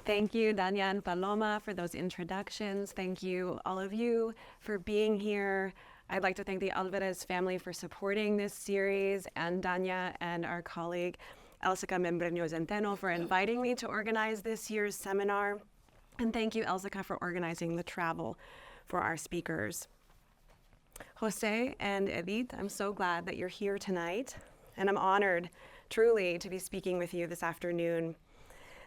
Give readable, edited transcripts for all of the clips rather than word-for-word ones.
Thank you, Danya and Paloma, for those introductions. Thank you, all of you, for being here. I'd like to thank the Alvarez family for supporting this series, and Danya and our colleague, Elsica Membreño Centeno, for inviting me to organize this year's seminar. And thank you, Elsica, for organizing the travel for our speakers. Jose and Edith, I'm so glad that you're here tonight, and I'm honored, truly, to be speaking with you this afternoon.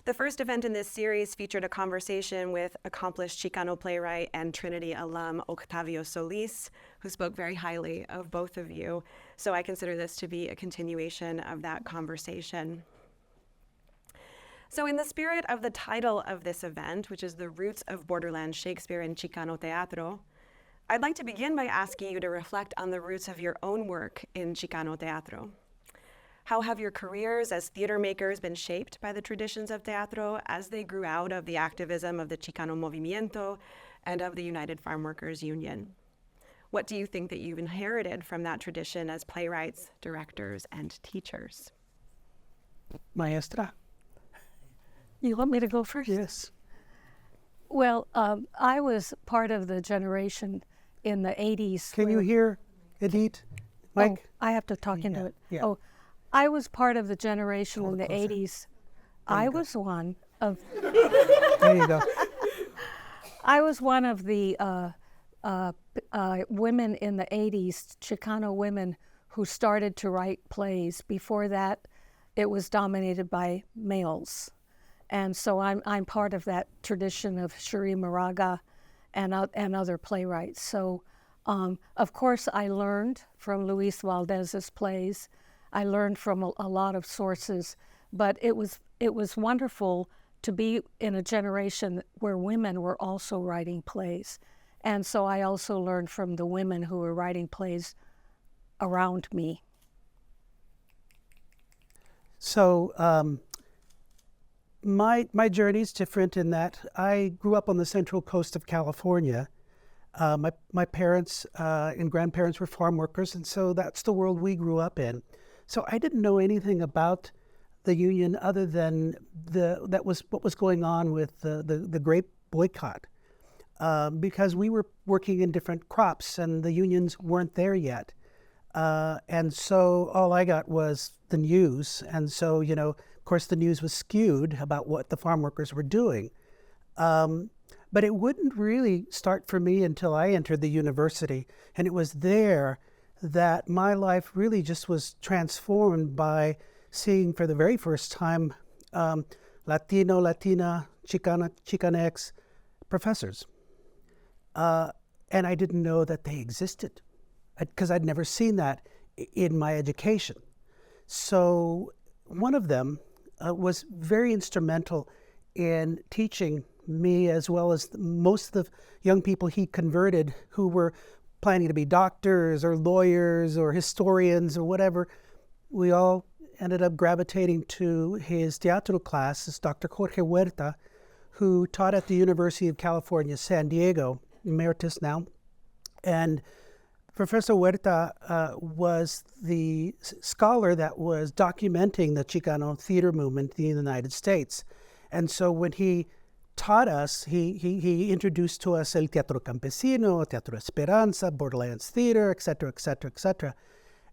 The first event in this series featured a conversation with accomplished Chicano playwright and Trinity alum Octavio Solis, who spoke very highly of both of you. So I consider this to be a continuation of that conversation. So in the spirit of the title of this event, which is The Roots of Borderlands Shakespeare in Chicano Teatro, I'd like to begin by asking you to reflect on the roots of your own work in Chicano Teatro. How have your careers as theater makers been shaped by the traditions of teatro as they grew out of the activism of the Chicano Movimiento and of the United Farm Workers Union? What do you think that you've inherited from that tradition as playwrights, directors, and teachers? Maestra. You want me to go first? Yes. Well, I was part of the generation in the 80s. Can you hear Edith? Mike? Oh, I have to talk into it. Yeah. Oh, I was part of the generation in the closer. 80s. I was one of. There you go. I was one of the women in the 80s, Chicano women, who started to write plays. Before that, it was dominated by males. And so I'm part of that tradition of Shuri Moraga and other playwrights. So, of course, I learned from Luis Valdez's plays. I learned from a lot of sources, but it was wonderful to be in a generation where women were also writing plays. And so I also learned from the women who were writing plays around me. So my journey is different in that I grew up on the central coast of California. My parents and grandparents were farm workers, and so that's the world we grew up in. So I didn't know anything about the union other than what was going on with the grape boycott, because we were working in different crops and the unions weren't there yet. And so all I got was the news. And so, of course, the news was skewed about what the farm workers were doing. But it wouldn't really start for me until I entered the university. And it was there that my life really just was transformed by seeing for the very first time Latino, Latina, Chicana, Chicanx professors. And I didn't know that they existed because I'd never seen that in my education. So one of them was very instrumental in teaching me, as well as most of the young people he converted who were planning to be doctors or lawyers or historians or whatever. We all ended up gravitating to his teatro classes, Dr. Jorge Huerta, who taught at the University of California, San Diego, emeritus now. And Professor Huerta was the scholar that was documenting the Chicano theater movement in the United States. And so when he taught us, he introduced to us El Teatro Campesino, Teatro Esperanza, Borderlands Theater, et cetera, et cetera, et cetera.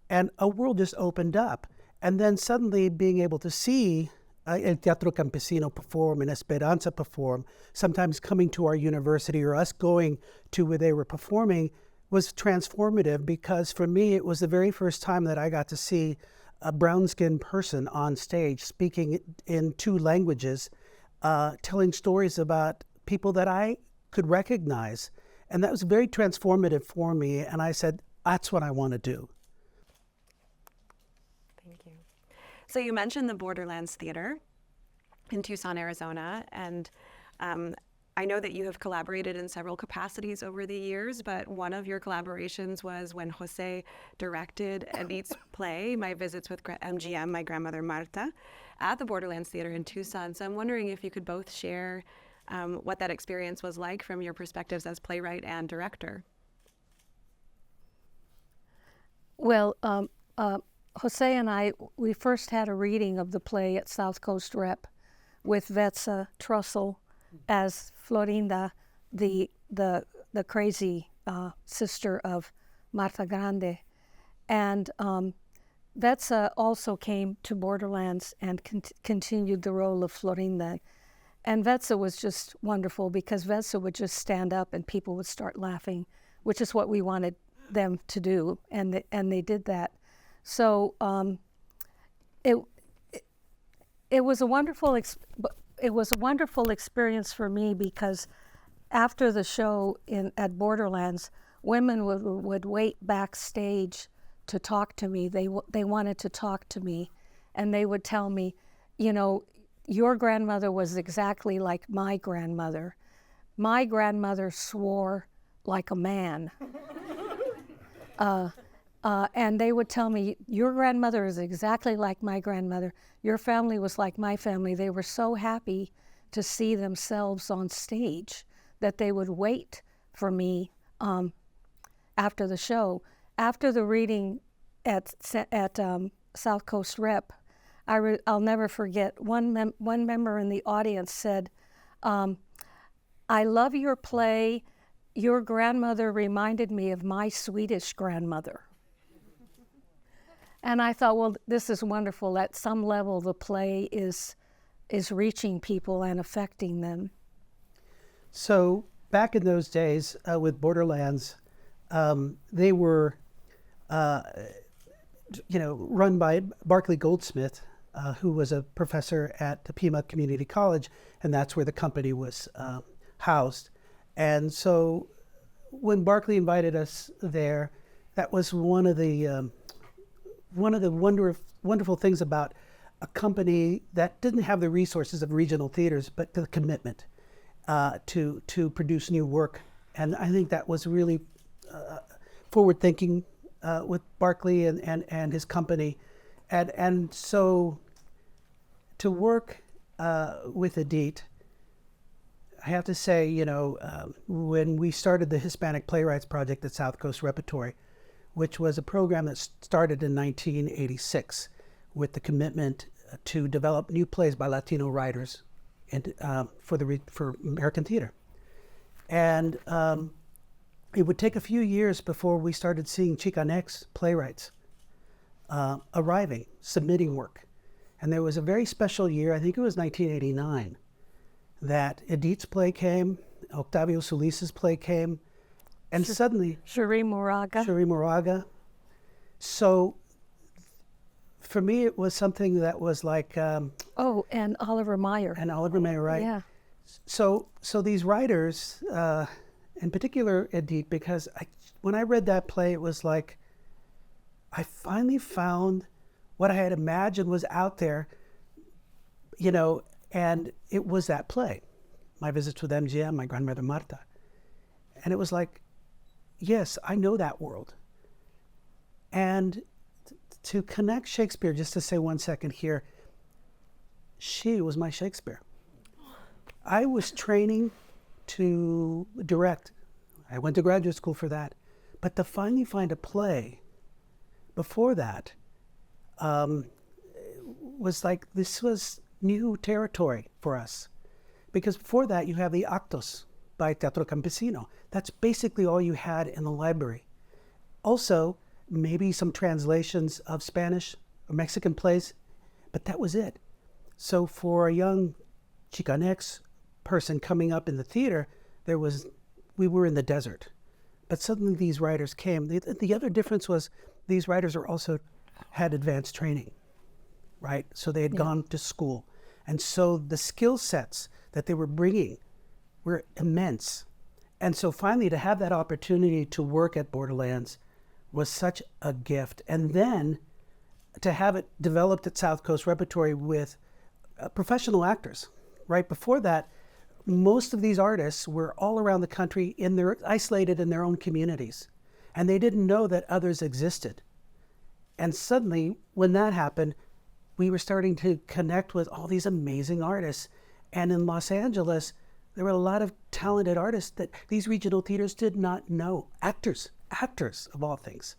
And a world just opened up. And then suddenly being able to see El Teatro Campesino perform and Esperanza perform, sometimes coming to our university or us going to where they were performing, was transformative, because for me it was the very first time that I got to see a brown-skinned person on stage speaking in two languages, telling stories about people that I could recognize. And that was very transformative for me, and I said, that's what I want to do. Thank you. So you mentioned the Borderlands Theater in Tucson, Arizona, and I know that you have collaborated in several capacities over the years, but one of your collaborations was when Jose directed Edith's play, My Visits with MGM, My Grandmother Marta, at the Borderlands Theater in Tucson. So I'm wondering if you could both share what that experience was like from your perspectives as playwright and director. Well, Jose and I, we first had a reading of the play at South Coast Rep with Vetsa Trussell as Florinda, the crazy sister of Marta Grande. And Vetsa also came to Borderlands and continued the role of Florinda. And Vetsa was just wonderful because Vetsa would just stand up and people would start laughing, which is what we wanted them to do, and they did that. So it was a wonderful experience for me because after the show at Borderlands, women would wait backstage to talk to me. They wanted to talk to me, and they would tell me, you know, your grandmother was exactly like my grandmother. My grandmother swore like a man. And they would tell me, your grandmother is exactly like my grandmother. Your family was like my family. They were so happy to see themselves on stage that they would wait for me after the show. After the reading at South Coast Rep, I'll never forget, one member in the audience said, I love your play. Your grandmother reminded me of my Swedish grandmother. And I thought, well, this is wonderful. At some level, the play is reaching people and affecting them. So back in those days with Borderlands, they were, run by Barclay Goldsmith, who was a professor at the Pima Community College, and that's where the company was housed. And so when Barclay invited us there, that was one of the wonderful things about a company that didn't have the resources of regional theaters, but the commitment to produce new work. And I think that was really forward thinking with Barclay and his company. And so to work with Edith, I have to say, when we started the Hispanic Playwrights Project at South Coast Repertory, which was a program that started in 1986 with the commitment to develop new plays by Latino writers and, for American theater. And it would take a few years before we started seeing Chicanx playwrights arriving, submitting work. And there was a very special year, I think it was 1989, that Edith's play came, Octavio Solis's play came, and suddenly... Cherie Moraga. So for me, it was something that was like... and Oliver Meyer. And Oliver Meyer, right? Yeah. So these writers, in particular Edith, because when I read that play, it was like, I finally found what I had imagined was out there, and it was that play, My Visits with MGM, My Grandmother Marta. And it was like, yes, I know that world. And to connect Shakespeare, just to say 1 second here, she was my Shakespeare. I was training to direct. I went to graduate school for that. But to finally find a play before that was like, this was new territory for us. Because before that, you have the Actos by Teatro Campesino. That's basically all you had in the library. Also, maybe some translations of Spanish or Mexican plays, but that was it. So for a young Chicanx person coming up in the theater, we were in the desert. But suddenly these writers came. The other difference was these writers also had advanced training, right? So they had gone to school. And so the skill sets that they were bringing were immense. And so finally to have that opportunity to work at Borderlands was such a gift. And then to have it developed at South Coast Repertory with professional actors. Right before that, most of these artists were all around the country isolated in their own communities. And they didn't know that others existed. And suddenly, when that happened, we were starting to connect with all these amazing artists. And in Los Angeles, there were a lot of talented artists that these regional theaters did not know. Actors of all things.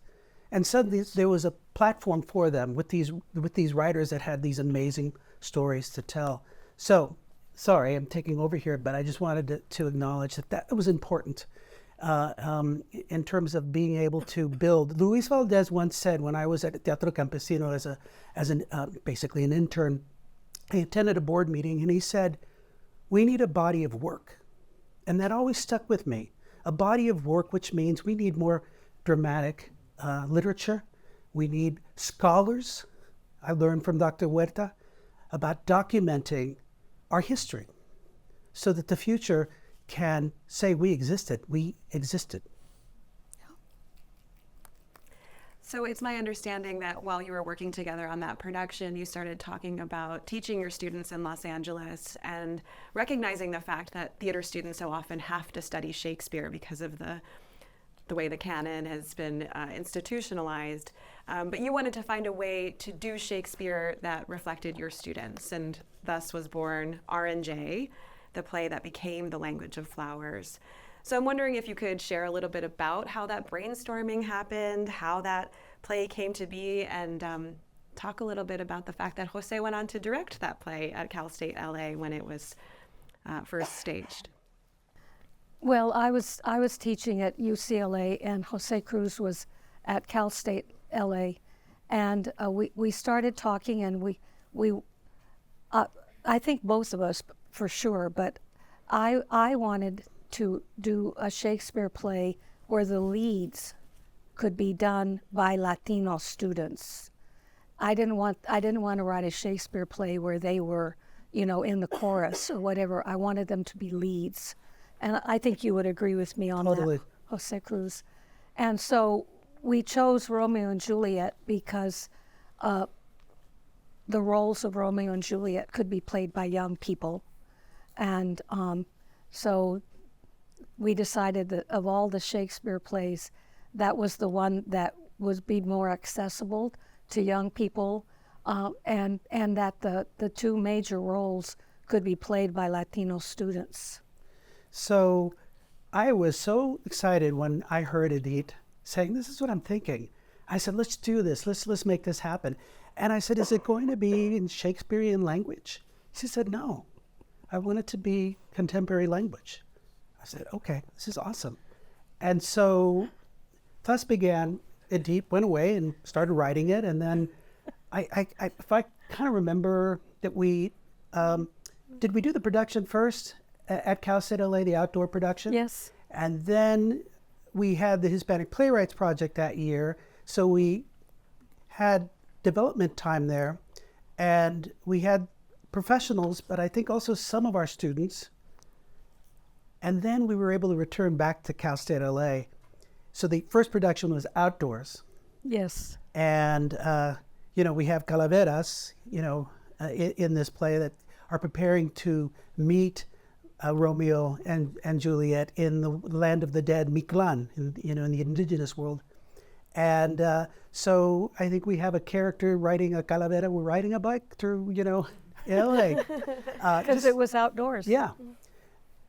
And suddenly there was a platform for them with these writers that had these amazing stories to tell. So, sorry, I'm taking over here, but I just wanted to acknowledge that was important in terms of being able to build. Luis Valdez once said, when I was at Teatro Campesino basically an intern, I attended a board meeting, and he said, we need a body of work. And that always stuck with me. A body of work, which means we need more dramatic literature. We need scholars. I learned from Dr. Huerta about documenting our history so that the future can say we existed. We existed. So it's my understanding that while you were working together on that production, you started talking about teaching your students in Los Angeles and recognizing the fact that theater students so often have to study Shakespeare because of the way the canon has been institutionalized. But you wanted to find a way to do Shakespeare that reflected your students, and thus was born R&J, the play that became The Language of Flowers. So I'm wondering if you could share a little bit about how that brainstorming happened, how that play came to be, and talk a little bit about the fact that José went on to direct that play at Cal State LA when it was first staged. Well, I was teaching at UCLA, and José Cruz was at Cal State LA, and we started talking, and we I think both of us for sure, but I wanted to do a Shakespeare play where the leads could be done by Latino students. I didn't want to write a Shakespeare play where they were, in the chorus or whatever. I wanted them to be leads. And I think you would agree with me on Totally. that, José Cruz. And so we chose Romeo and Juliet because the roles of Romeo and Juliet could be played by young people. And so we decided that of all the Shakespeare plays, that was the one that would be more accessible to young people, and that the two major roles could be played by Latino students. So I was so excited when I heard Edith saying, this is what I'm thinking. I said, let's do this. Let's make this happen. And I said, is it going to be in Shakespearean language? She said, no. I want it to be contemporary language. I said, okay, this is awesome. And so thus began, Edith went away and started writing it. And then if I kind of remember that did we do the production first at Cal State LA, the outdoor production? Yes. And then we had the Hispanic Playwrights Project that year. So we had development time there, and we had professionals, but I think also some of our students. And then we were able to return back to Cal State LA. So the first production was outdoors. Yes. And, we have calaveras, in this play that are preparing to meet Romeo and Juliet in the land of the dead, Mictlan, in the indigenous world. And so I think we have a character riding a calavera. We're riding a bike through, LA. Because it was outdoors. Yeah.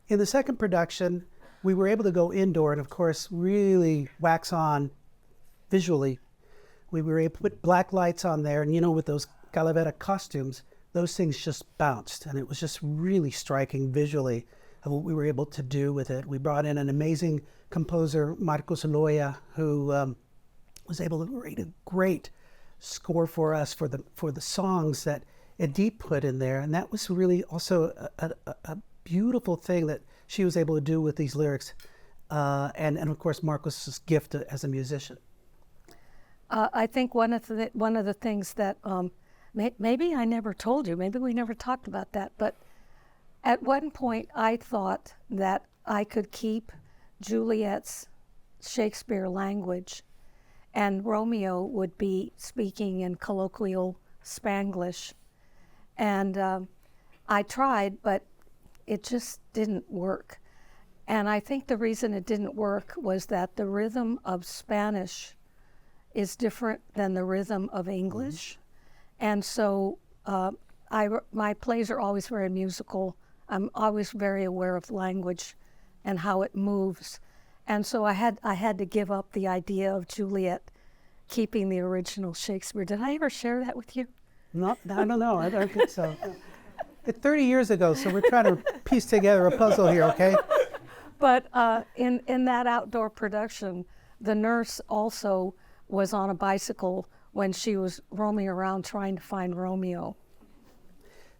In the second production, we were able to go indoor and, of course, really wax on visually. We were able to put black lights on there, and, with those calavera costumes, those things just bounced. And it was just really striking visually of what we were able to do with it. We brought in an amazing composer, Marcos Loya, who was able to write a great score for us for the songs that Edith put in there. And that was really also a beautiful thing that she was able to do with these lyrics, and of course Marcos's gift as a musician. I think one of the things that maybe I never told you, maybe we never talked about that, but at one point I thought that I could keep Juliet's Shakespeare language, and Romeo would be speaking in colloquial Spanglish, and I tried, but it just didn't work. And I think the reason it didn't work was that the rhythm of Spanish is different than the rhythm of English. And so my plays are always very musical. I'm always very aware of language and how it moves. And so I had to give up the idea of Juliet keeping the original Shakespeare. Did I ever share that with you? No, I don't know. I don't think so. It's 30 years ago, so we're trying to piece together a puzzle here, okay? But in that outdoor production, the nurse also was on a bicycle when she was roaming around trying to find Romeo.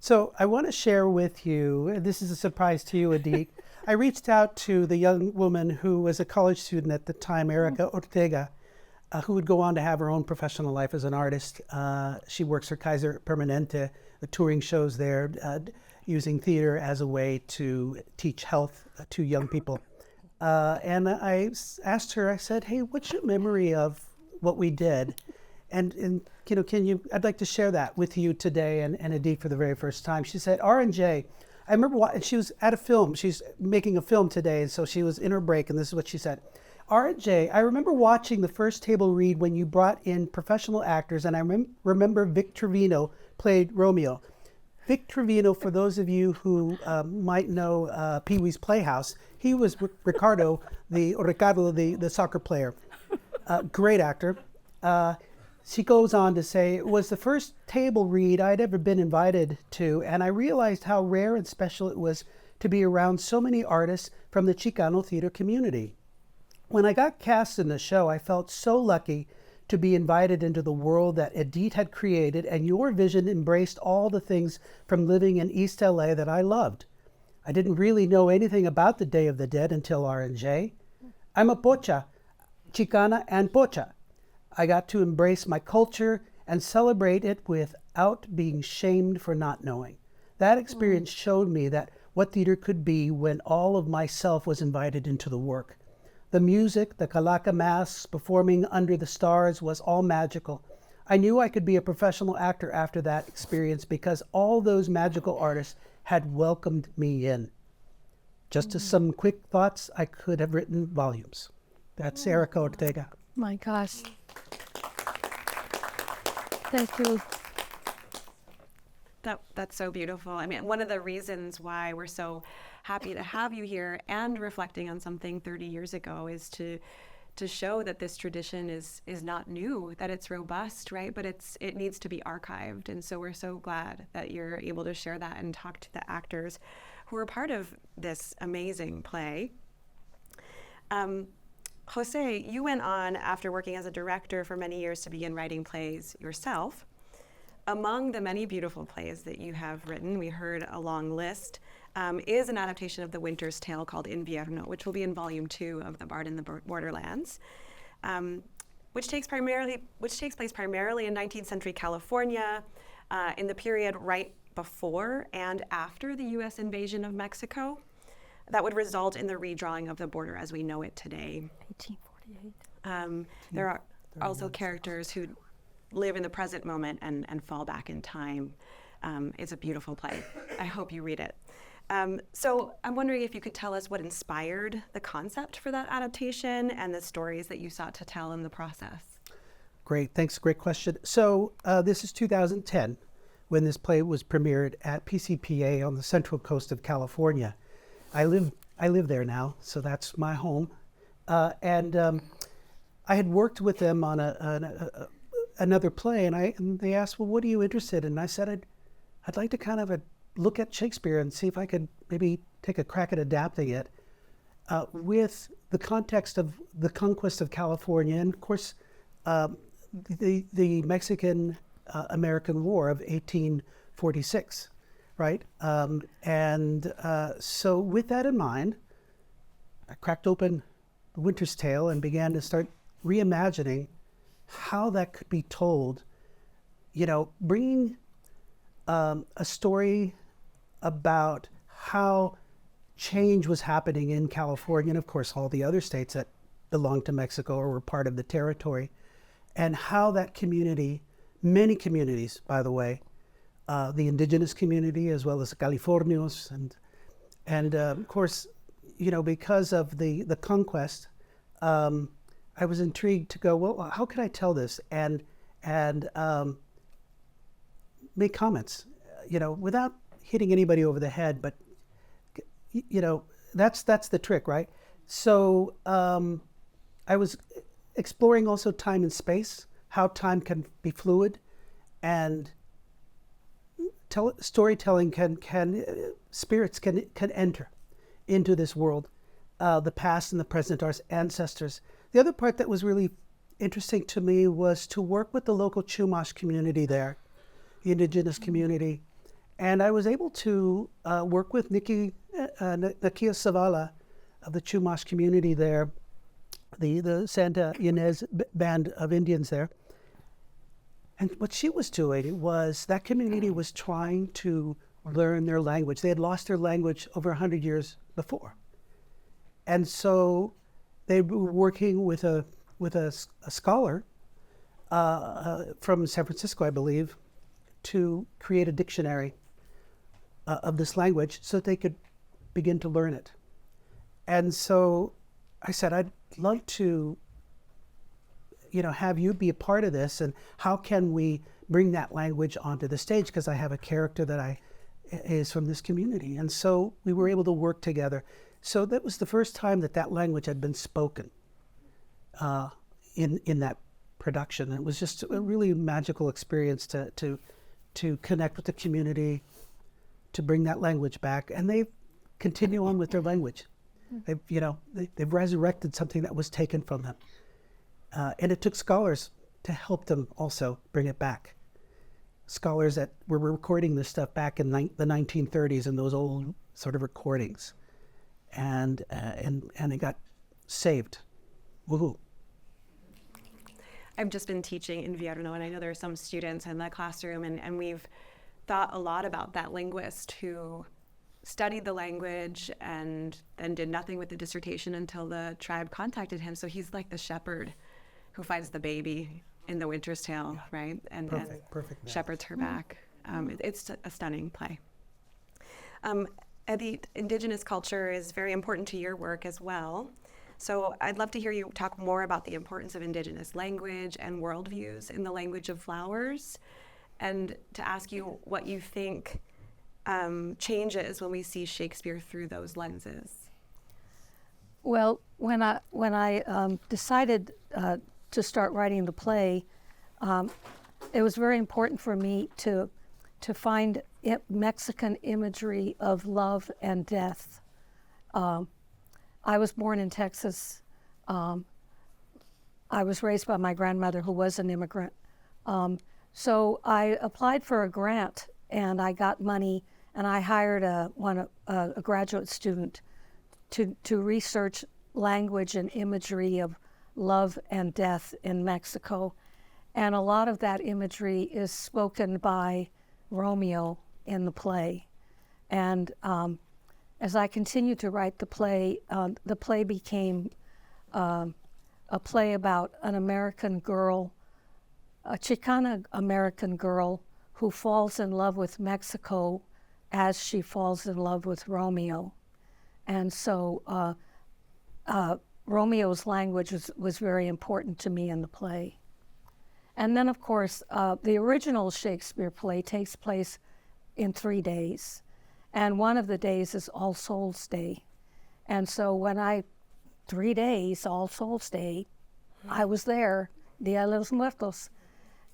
So I want to share with you, and this is a surprise to you, Adik. I reached out to the young woman who was a college student at the time, Erica Ortega, who would go on to have her own professional life as an artist. She works for Kaiser Permanente, the touring shows there, using theater as a way to teach health to young people. And I asked her, I said, hey, what's your memory of what we did? And you know, I'd like to share that with you today and Adik for the very first time. She said, R&J, I remember she was at a film. She's making a film today, and so she was in her break, and this is what she said. R&J, I remember watching the first table read when you brought in professional actors, and I remember Vic Trevino played Romeo. Vic Trevino, for those of you who might know Pee-wee's Playhouse, he was Ricardo, the soccer player. Great actor. She goes on to say, it was the first table read I'd ever been invited to, and I realized how rare and special it was to be around so many artists from the Chicano theater community. When I got cast in the show, I felt so lucky to be invited into the world that Edith had created, and your vision embraced all the things from living in East LA that I loved. I didn't really know anything about the Day of the Dead until R&J. I'm a pocha, Chicana and pocha. I got to embrace my culture and celebrate it without being shamed for not knowing. That experience showed me that what theater could be when all of myself was invited into the work. The music, the Calaca masks, performing under the stars was all magical. I knew I could be a professional actor after that experience because all those magical artists had welcomed me in. Just as some quick thoughts, I could have written volumes. That's Erica Ortega. My gosh. Thank you. That's so beautiful. I mean, one of the reasons why we're so happy to have you here and reflecting on something 30 years ago is to show that this tradition is not new, that it's robust, right? But it needs to be archived. And so we're so glad that you're able to share that and talk to the actors who are part of this amazing play. Jose, you went on after working as a director for many years to begin writing plays yourself. Among the many beautiful plays that you have written, we heard a long list, is an adaptation of The Winter's Tale called Invierno, which will be in Volume 2 of The Bard in the Borderlands, which takes place primarily in 19th century California, in the period right before and after the U.S. invasion of Mexico. That would result in the redrawing of the border as we know it today. 1848. There are also characters who live in the present moment and fall back in time. It's a beautiful play. I hope you read it. So I'm wondering if you could tell us what inspired the concept for that adaptation and the stories that you sought to tell in the process. Great, thanks, great question. So this is 2010 when this play was premiered at PCPA on the central coast of California. I live there now, so that's my home. And I had worked with them on another play, and they asked, well, what are you interested in? And I said, I'd like to kind of look at Shakespeare and see if I could maybe take a crack at adapting it with the context of the conquest of California and, of course, the Mexican-American War of 1846. Right? So with that in mind, I cracked open The Winter's Tale and began to start reimagining how that could be told, you know, bringing a story about how change was happening in California and, of course, all the other states that belonged to Mexico or were part of the territory, and how that community, many communities, by the way, the indigenous community as well as the Californios and of course, you know, because of the conquest, I was intrigued to go, well, how could I tell this and make comments, you know, without hitting anybody over the head, but you know, that's the trick, right? So I was exploring also time and space, how time can be fluid, and storytelling spirits can enter into this world, the past and the present, our ancestors. The other part that was really interesting to me was to work with the local Chumash community there, the indigenous community. And I was able to work with Nakia Savala of the Chumash community there, the Santa Ynez band of Indians there. And what she was doing was that community was trying to learn their language. They had lost their language over 100 years before. And so they were working with a scholar from San Francisco, I believe, to create a dictionary of this language so that they could begin to learn it. And so I said, I'd love to have you be a part of this, and how can we bring that language onto the stage, because I have a character that is from this community. And so we were able to work together. So that was the first time that language had been spoken in that production. And it was just a really magical experience to connect with the community, to bring that language back. And they continue on with their language. They've resurrected something that was taken from them. And it took scholars to help them also bring it back. Scholars that were recording this stuff back in the 1930s in those old sort of recordings. And it got saved. Woohoo. I've just been teaching in Villarreal, and I know there are some students in the classroom, and we've thought a lot about that linguist who studied the language and then did nothing with the dissertation until the tribe contacted him. So he's like the shepherd who finds the baby in The Winter's Tale, right? And perfect shepherds her back. It's a stunning play. The indigenous culture is very important to your work as well. So I'd love to hear you talk more about the importance of indigenous language and worldviews in the language of flowers, and to ask you what you think changes when we see Shakespeare through those lenses. Well, when I decided to start writing the play, it was very important for me to find Mexican imagery of love and death. I was born in Texas. I was raised by my grandmother, who was an immigrant. So I applied for a grant, and I got money, and I hired a graduate student to research language and imagery of love and death in Mexico. And a lot of that imagery is spoken by Romeo in the play. And as I continued to write the play became a play about an American girl, a Chicana American girl who falls in love with Mexico as she falls in love with Romeo. And so Romeo's language was very important to me in the play. And then, of course, the original Shakespeare play takes place in 3 days. And one of the days is All Souls Day. And so 3 days, All Souls Day, I was there, Dia de los Muertos.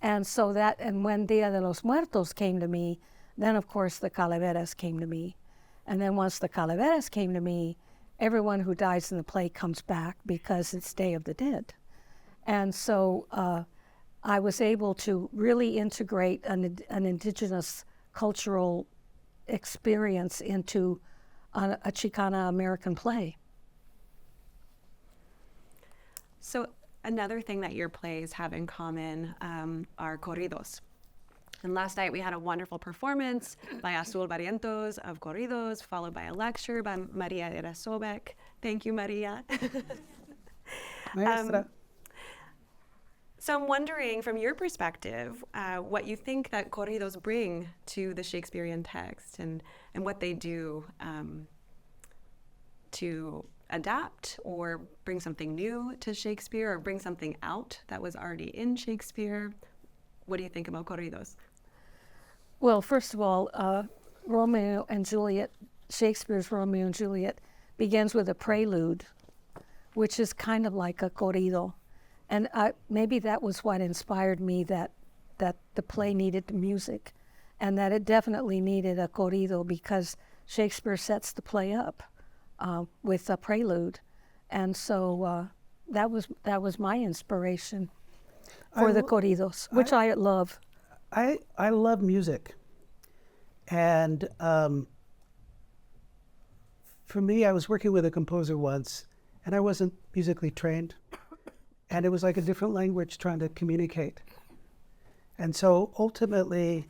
And so and when Dia de los Muertos came to me, then of course the Calaveras came to me. And then once the Calaveras came to me, everyone who dies in the play comes back because it's Day of the Dead. And so I was able to really integrate an indigenous cultural experience into a Chicana American play. So another thing that your plays have in common are corridos. And last night we had a wonderful performance by Azul Barrientos of corridos, followed by a lecture by Maria Sobek. Thank you, Maria. Maestra. So I'm wondering, from your perspective, what you think that corridos bring to the Shakespearean text, and what they do to adapt or bring something new to Shakespeare, or bring something out that was already in Shakespeare. What do you think about corridos? Well, first of all, Romeo and Juliet, Shakespeare's Romeo and Juliet, begins with a prelude, which is kind of like a corrido. And maybe that was what inspired me, that the play needed music. and that it definitely needed a corrido because Shakespeare sets the play up with a prelude. And so that was my inspiration for the corridos, which I love. I love music. And for me, I was working with a composer once, and I wasn't musically trained. And it was like a different language trying to communicate. And so ultimately,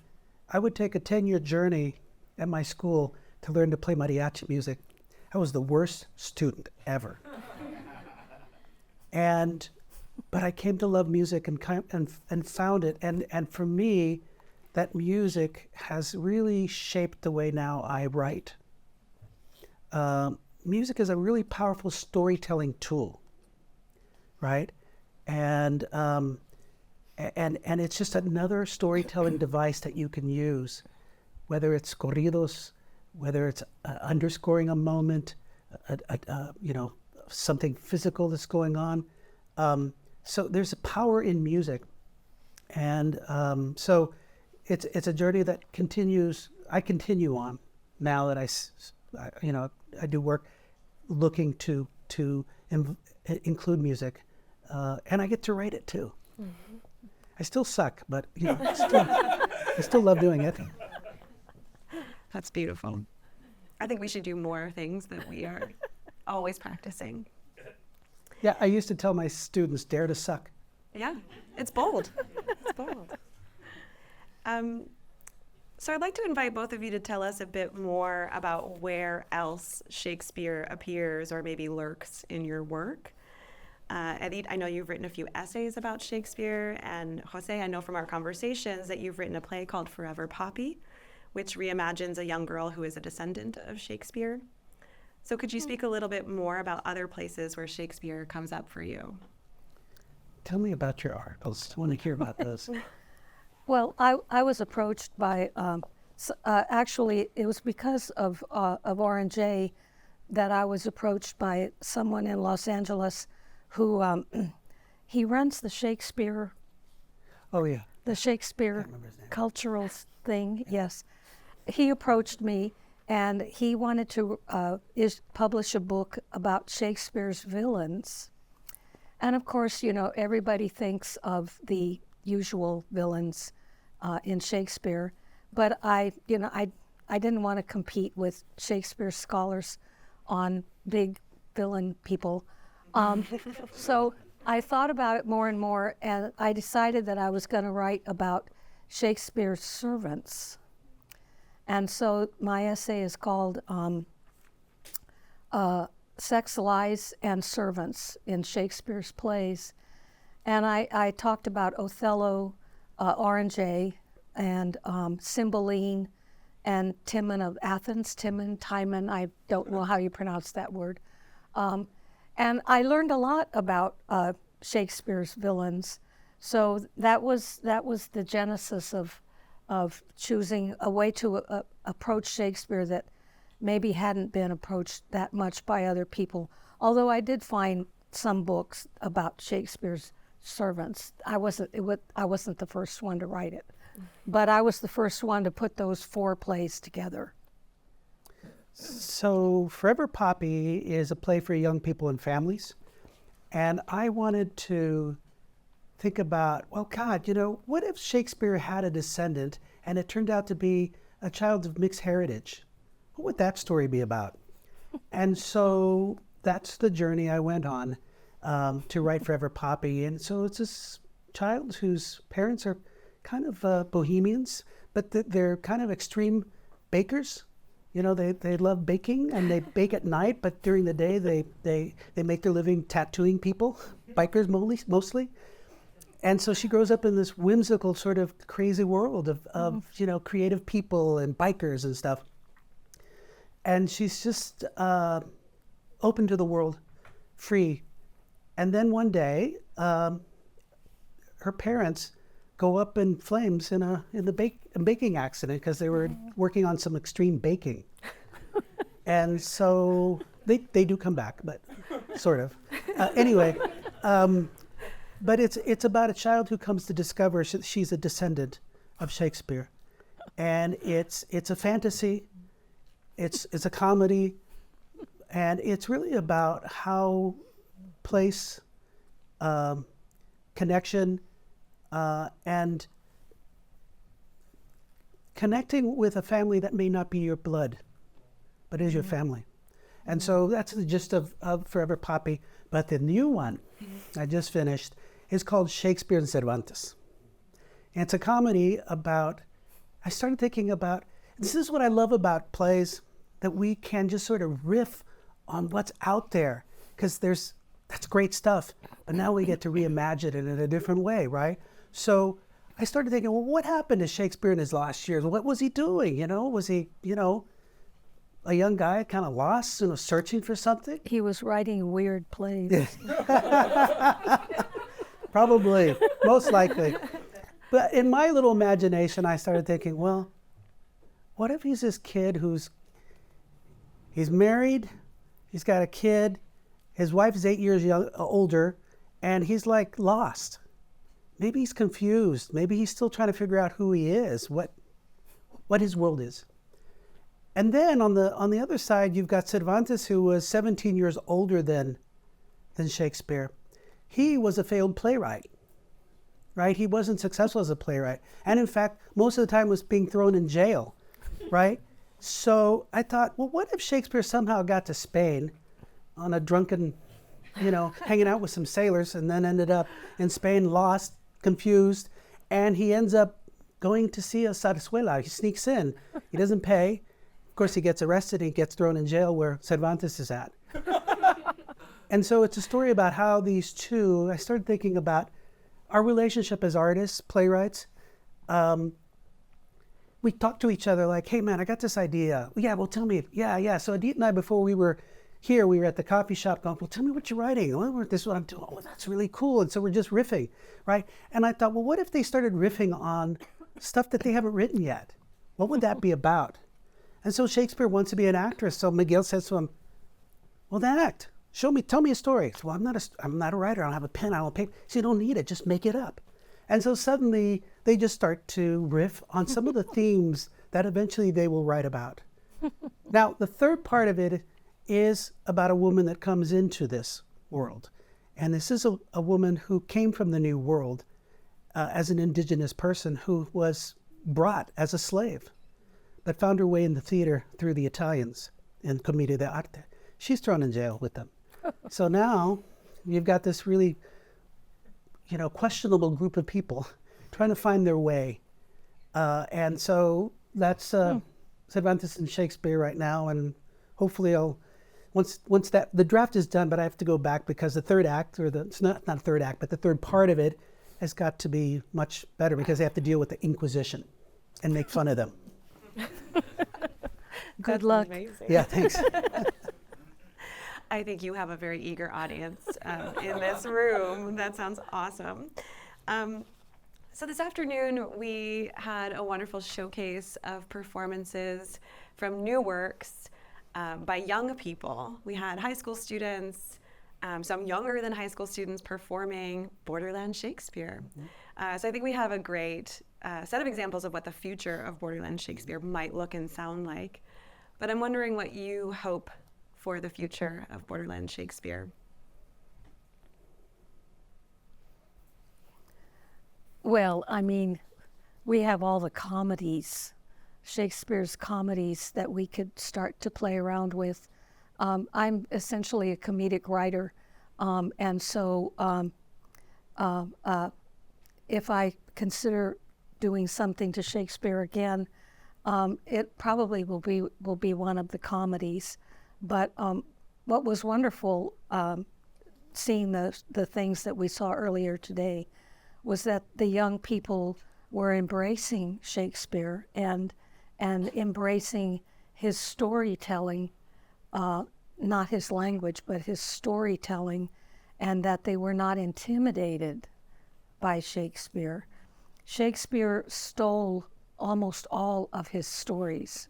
I would take a 10-year journey at my school to learn to play mariachi music. I was the worst student ever. But I came to love music and found it. And for me, that music has really shaped the way now I write. Music is a really powerful storytelling tool, right? And it's just another storytelling device that you can use, whether it's corridos, whether it's underscoring a moment, something physical that's going on. So there's a power in music, and so it's a journey that continues. I continue on now that I do work looking to include music, and I get to write it too. Mm-hmm. I still suck, but I still love doing it. That's beautiful. I think we should do more things that we are always practicing. Yeah, I used to tell my students, dare to suck. Yeah, it's bold. It's bold. So I'd like to invite both of you to tell us a bit more about where else Shakespeare appears or maybe lurks in your work. Edith, I know you've written a few essays about Shakespeare, and Jose, I know from our conversations that you've written a play called Forever Poppy, which reimagines a young girl who is a descendant of Shakespeare. So could you speak a little bit more about other places where Shakespeare comes up for you? Tell me about your articles. I want to hear about those. Well, I was approached by, actually, it was because of R&J that I was approached by someone in Los Angeles who, he runs the Shakespeare. Oh, yeah. The Shakespeare cultural thing, yes. He approached me, and he wanted to publish a book about Shakespeare's villains. And of course, everybody thinks of the usual villains in Shakespeare, but I didn't want to compete with Shakespeare scholars on big villain people. So I thought about it more and more, and I decided that I was going to write about Shakespeare's servants. And so my essay is called Sex, Lies, and Servants in Shakespeare's Plays. And I talked about Othello, R&J, and Cymbeline, and Timon of Athens, Timon, I don't know how you pronounce that word. And I learned a lot about Shakespeare's villains. So that was the genesis of choosing a way to approach Shakespeare that maybe hadn't been approached that much by other people. Although I did find some books about Shakespeare's servants. I wasn't the first one to write it, but I was the first one to put those 4 plays together. So Forever Poppy is a play for young people and families. And I wanted to think about, well, God, what if Shakespeare had a descendant and it turned out to be a child of mixed heritage? What would that story be about? And so that's the journey I went on to write Forever Poppy. And so it's this child whose parents are kind of bohemians, but they're kind of extreme bakers. They love baking, and they bake at night, but during the day they make their living tattooing people, bikers mostly. And so she grows up in this whimsical sort of crazy world of creative people and bikers and stuff. And she's just open to the world, free. And then one day, her parents go up in flames in a baking accident because they were working on some extreme baking. And so they do come back, but sort of. Anyway, but it's about a child who comes to discover she's a descendant of Shakespeare. and it's a fantasy, it's a comedy, and it's really about how place, connection, and connecting with a family that may not be your blood, but is your family. And so that's the gist of Forever Poppy. But the new one I just finished is called Shakespeare and Cervantes. And it's a comedy about, I started thinking about, this is what I love about plays, that we can just sort of riff on what's out there, because that's great stuff, but now we get to reimagine it in a different way, right? So I started thinking, well, what happened to Shakespeare in his last years? What was he doing, Was he, a young guy kind of lost, searching for something? He was writing weird plays. Probably, most likely. But in my little imagination, I started thinking, well, what if he's this kid he's married, he's got a kid, his wife is 8 years older, and he's like lost. Maybe he's confused. Maybe he's still trying to figure out who he is, what his world is. And then on the other side, you've got Cervantes, who was 17 years older than Shakespeare. He was a failed playwright, right? He wasn't successful as a playwright. And in fact, most of the time was being thrown in jail, right? So I thought, well, what if Shakespeare somehow got to Spain on a drunken, hanging out with some sailors, and then ended up in Spain, lost, confused, and he ends up going to see a zarzuela. He sneaks in. He doesn't pay. Of course, he gets arrested and he gets thrown in jail where Cervantes is at. And so it's a story about how these two, I started thinking about our relationship as artists, playwrights. We talk to each other like, hey man, I got this idea. Yeah, well tell me. Yeah. So Adit and I, before we were here, we were at the coffee shop going, well, tell me what you're writing. Oh, this is what I'm doing. Oh, that's really cool. And so we're just riffing, right? And I thought, well, what if they started riffing on stuff that they haven't written yet? What would that be about? And so Shakespeare wants to be an actress. So Miguel says to him, well, then act. Tell me a story. So, well, I'm not a writer. I don't have a pen. I don't have paper. So you don't need it. Just make it up. And so suddenly they just start to riff on some of the themes that eventually they will write about. Now, the third part of it is about a woman that comes into this world. And this is a woman who came from the New World as an indigenous person who was brought as a slave, but found her way in the theater through the Italians in Commedia dell'arte. She's thrown in jail with them. So now you've got this really, questionable group of people trying to find their way. And so that's Cervantes and Shakespeare right now. And hopefully once that, the draft is done, but I have to go back because the third act, it's not a third act, but the third part of it has got to be much better because they have to deal with the Inquisition and make fun of them. Good luck. Amazing. Yeah, thanks. I think you have a very eager audience in this room. That sounds awesome. So this afternoon, we had a wonderful showcase of performances from new works by young people. We had high school students, some younger than high school students performing Borderlands Shakespeare. So I think we have a great set of examples of what the future of Borderlands Shakespeare might look and sound like. But I'm wondering what you hope for the future of Borderlands Shakespeare. Well, I mean, we have all the comedies, Shakespeare's comedies that we could start to play around with. I'm essentially a comedic writer, and so if I consider doing something to Shakespeare again, it probably will be one of the comedies. But what was wonderful, seeing the things that we saw earlier today, was that the young people were embracing Shakespeare and embracing his storytelling, not his language, but his storytelling, and that they were not intimidated by Shakespeare. Shakespeare stole almost all of his stories,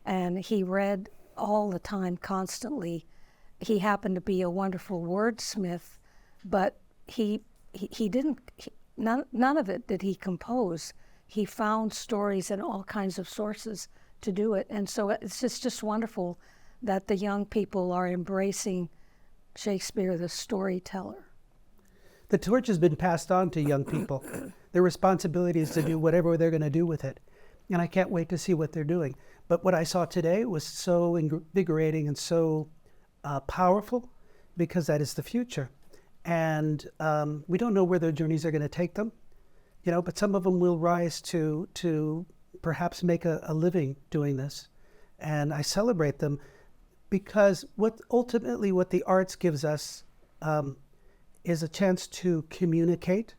and he read all the time, constantly. He happened to be a wonderful wordsmith, but he didn't, none of it did he compose. he found stories and all kinds of sources to do it. And so it's just wonderful that the young people are embracing Shakespeare, the storyteller. The torch has been passed on to young people. Their responsibility is to do whatever they're going to do with it. And I can't wait to see what they're doing. But what I saw today was so invigorating and so powerful, because that is the future. And we don't know where their journeys are going to take them, but some of them will rise to perhaps make a living doing this. And I celebrate them, because ultimately what the arts gives us is a chance to communicate,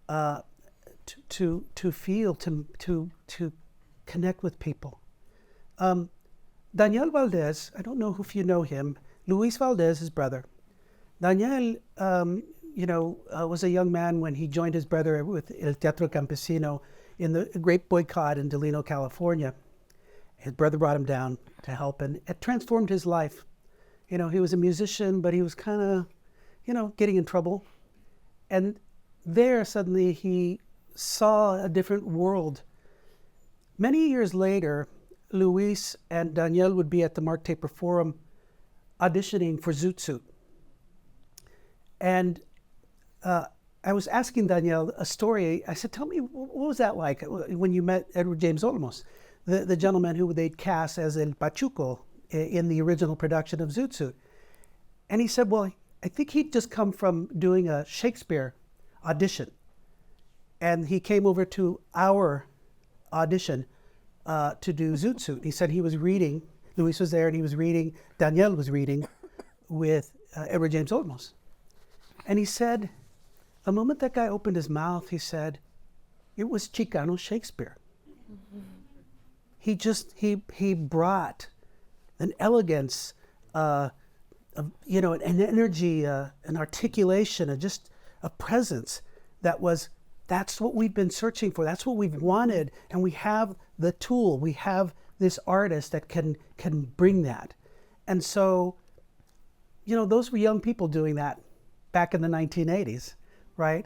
to feel, to connect with people. Daniel Valdez, I don't know if you know him, Luis Valdez, his brother. Daniel, was a young man when he joined his brother with El Teatro Campesino in the great boycott in Delano, California. His brother brought him down to help, and it transformed his life. He was a musician, but he was kind of, getting in trouble. And there, suddenly, he saw a different world. Many years later, Luis and Daniel would be at the Mark Taper Forum auditioning for Zoot Suit. And I was asking Daniel a story. I said, tell me, what was that like when you met Edward James Olmos, the gentleman who they'd cast as El Pachuco in the original production of Zoot Suit? And he said, well, I think he'd just come from doing a Shakespeare audition. And he came over to our audition to do Zoot Suit. He said he was reading, Luis was there, and he was reading, Daniel was reading with Edward James Olmos. And he said, the moment that guy opened his mouth, he said, it was Chicano Shakespeare. He brought an elegance, an energy, an articulation, just a presence that's what we've been searching for. That's what we've wanted. And we have the tool. We have this artist that can bring that. And so, those were young people doing that back in the 1980s, right?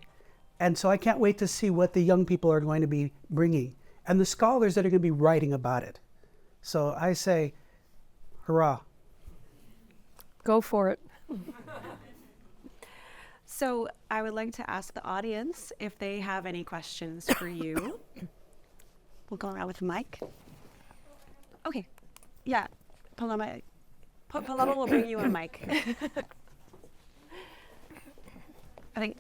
And so I can't wait to see what the young people are going to be bringing and the scholars that are going to be writing about it. So I say, hurrah. Go for it. So I would like to ask the audience if they have any questions for you. We'll go around with the mic. Okay. Yeah. Paloma will bring you a mic. I think.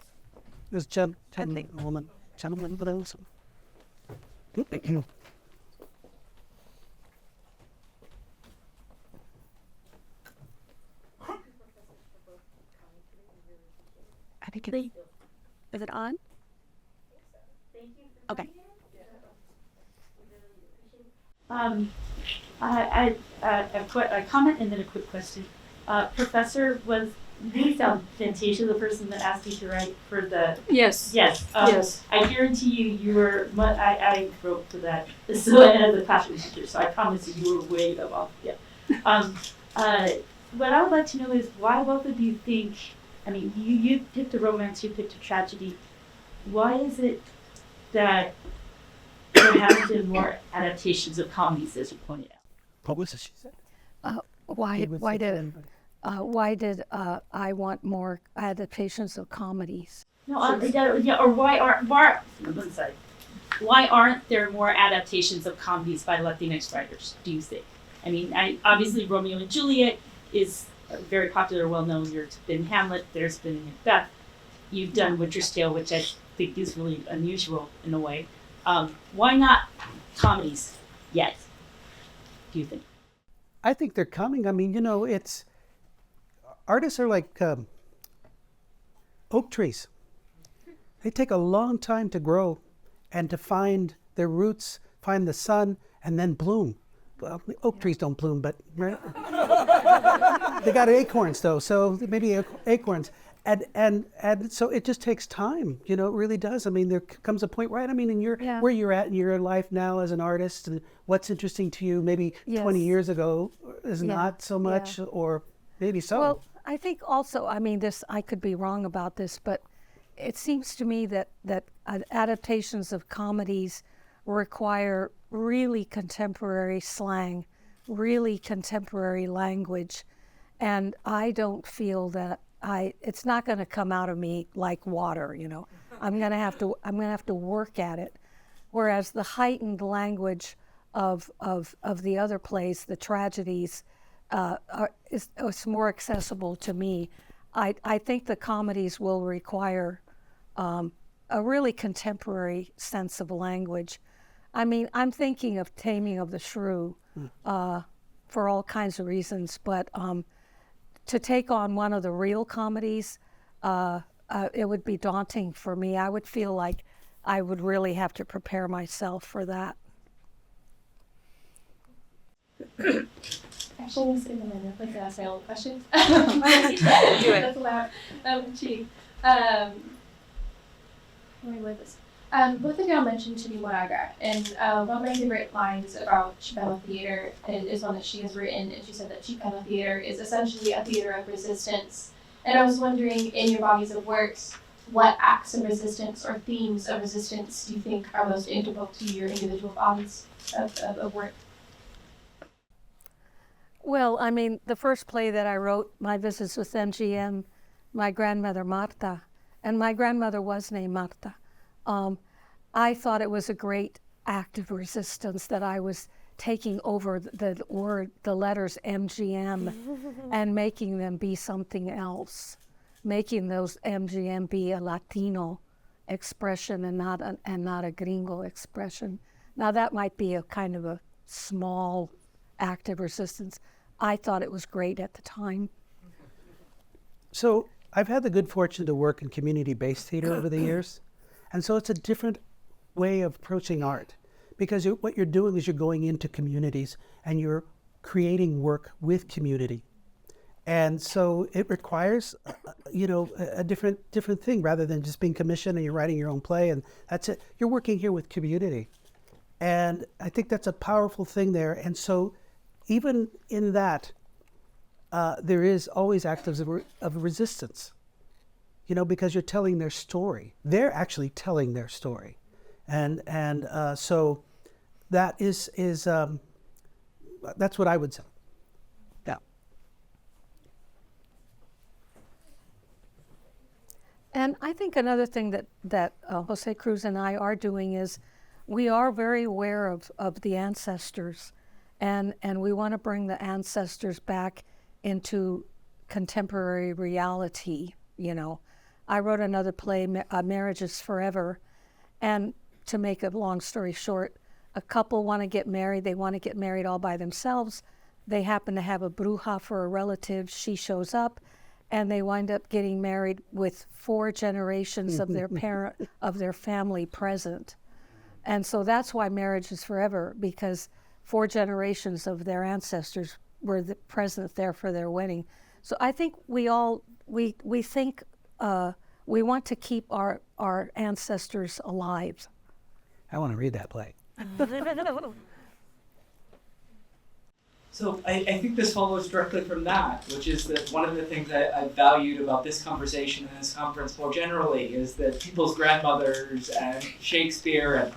This gentleman. I think it's. Is it on? Okay. I've got a comment and then a quick question. Professor, was Fantasia the person that asked you to write for the? Yes. Yes. Yes. I guarantee you were. I wrote to that. So as a classroom teacher, so I promise you were way above. Yeah. What I would like to know is why both of you think. I mean, you picked a romance, you picked a tragedy. Why is it that there haven't been more adaptations of comedies, as you pointed out? What was it she said? Why did I want more adaptations of comedies? No, or why aren't there more adaptations of comedies by Latinx writers, do you think? I mean, obviously Romeo and Juliet is very popular, well-known. There's been Hamlet, there's been Macbeth. You've done Winter's Tale, which I think is really unusual in a way. Why not comedies yet, do you think? I think they're coming. I mean, it's artists are like oak trees. They take a long time to grow and to find their roots, find the sun, and then bloom. Well, oak trees don't bloom, but right? They got acorns though, so maybe acorns. And so it just takes time, it really does. I mean, there comes a point, right? I mean, where you're at in your life now as an artist, and what's interesting to you maybe 20 years ago is not so much, or maybe so. Well, I think also, I mean, I could be wrong about this, but it seems to me that adaptations of comedies require really contemporary slang, really contemporary language, and I don't feel that it's not going to come out of me like water. I'm going to have to work at it. Whereas the heightened language of the other plays, the tragedies, it's more accessible to me. I think the comedies will require a really contemporary sense of language. I mean, I'm thinking of Taming of the Shrew for all kinds of reasons, but to take on one of the real comedies, it would be daunting for me. I would feel like I would really have to prepare myself for that. Actually, Miss Amanda, I'd like to ask my own question. Do it. That's allowed. Gee. Let me word this. Both of y'all mentioned to me Monaga, and one of my favorite lines about Chicano theater is one that she has written, and she said that Chicano theater is essentially a theater of resistance. And I was wondering, in your bodies of works, what acts of resistance or themes of resistance do you think are most integral to your individual bodies of work? Well, I mean, the first play that I wrote, My Visits with MGM, my grandmother Marta, and my grandmother was named Marta. I thought it was a great act of resistance that I was taking over the letters MGM and making them be something else, making those MGM be a Latino expression and not a gringo expression. Now that might be a kind of a small act of resistance. I thought it was great at the time. So I've had the good fortune to work in community-based theater over the years. And so it's a different way of approaching art, because what you're doing is you're going into communities and you're creating work with community. And so it requires, a different thing rather than just being commissioned and you're writing your own play and that's it. You're working here with community. And I think that's a powerful thing there. And so even in that, there is always acts of resistance, because you're telling their story. They're actually telling their story. And so that is that's what I would say. Yeah. And I think another thing that José Cruz and I are doing is we are very aware of the ancestors, and we want to bring the ancestors back into contemporary reality. I wrote another play, Marriage is Forever, and to make a long story short, a couple want to get married. They want to get married all by themselves. They happen to have a bruja for a relative. She shows up, and they wind up getting married with 4 generations of their family present. And so that's why Marriage is Forever, because 4 generations of their ancestors were present there for their wedding. So I think we think we want to keep our ancestors alive. I want to read that play. So I think this follows directly from that, which is that one of the things I valued about this conversation and this conference more generally is that people's grandmothers and Shakespeare and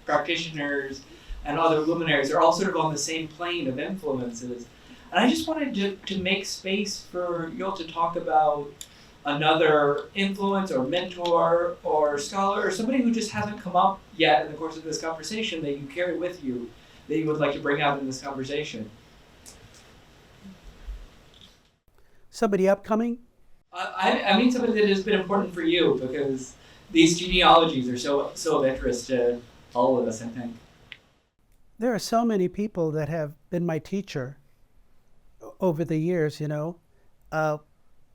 practitioners and other luminaries are all sort of on the same plane of influences. And I just wanted to make space for you all to talk about another influence or mentor or scholar or somebody who just hasn't come up yet in the course of this conversation that you carry with you that you would like to bring out in this conversation. Somebody upcoming? I mean somebody that has been important for you, because these genealogies are so of interest to all of us, I think. There are so many people that have been my teacher over the years,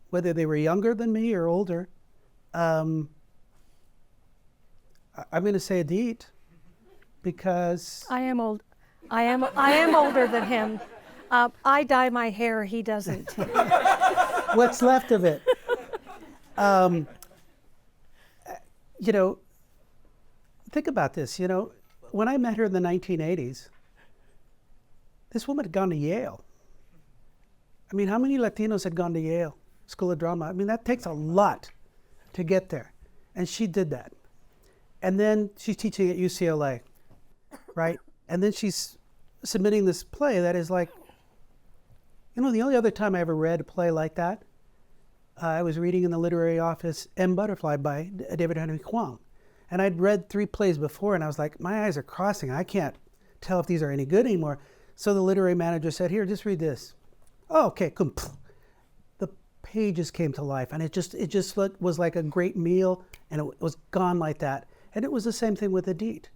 whether they were younger than me or older. I'm going to say Adit, because I am old. I am older than him. I dye my hair. He doesn't. what's left of it. Think about this. When I met her in the 1980s, this woman had gone to Yale. I mean, how many Latinos had gone to Yale School of Drama? I mean, that takes a lot to get there. And she did that. And then she's teaching at UCLA, right? And then she's submitting this play that is like, the only other time I ever read a play like that, I was reading in the literary office M. Butterfly by David Henry Hwang. And I'd read 3 plays before, and I was like, my eyes are crossing. I can't tell if these are any good anymore. So the literary manager said, here, just read this. Oh, okay, cool. The pages came to life, and it just was like a great meal, and it was gone like that. And it was the same thing with Edith.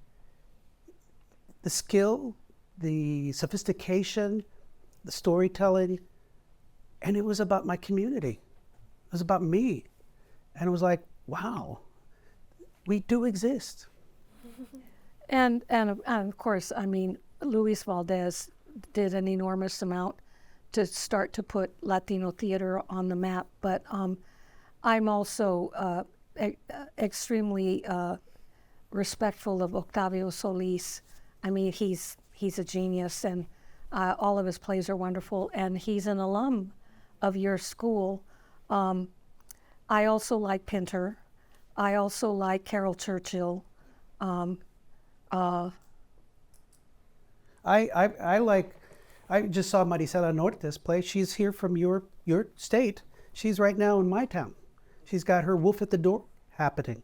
The skill, the sophistication, the storytelling, and it was about my community. It was about me. And it was like, wow, we do exist. And of course, I mean, Luis Valdez did an enormous amount to start to put Latino theater on the map. But I'm also extremely respectful of Octavio Solis. I mean, he's a genius, and all of his plays are wonderful, and he's an alum of your school. I also like Pinter. I also like Carol Churchill. I just saw Marisela Norte's play. She's here from your state. She's right now in my town. She's got her Wolf at the Door happening,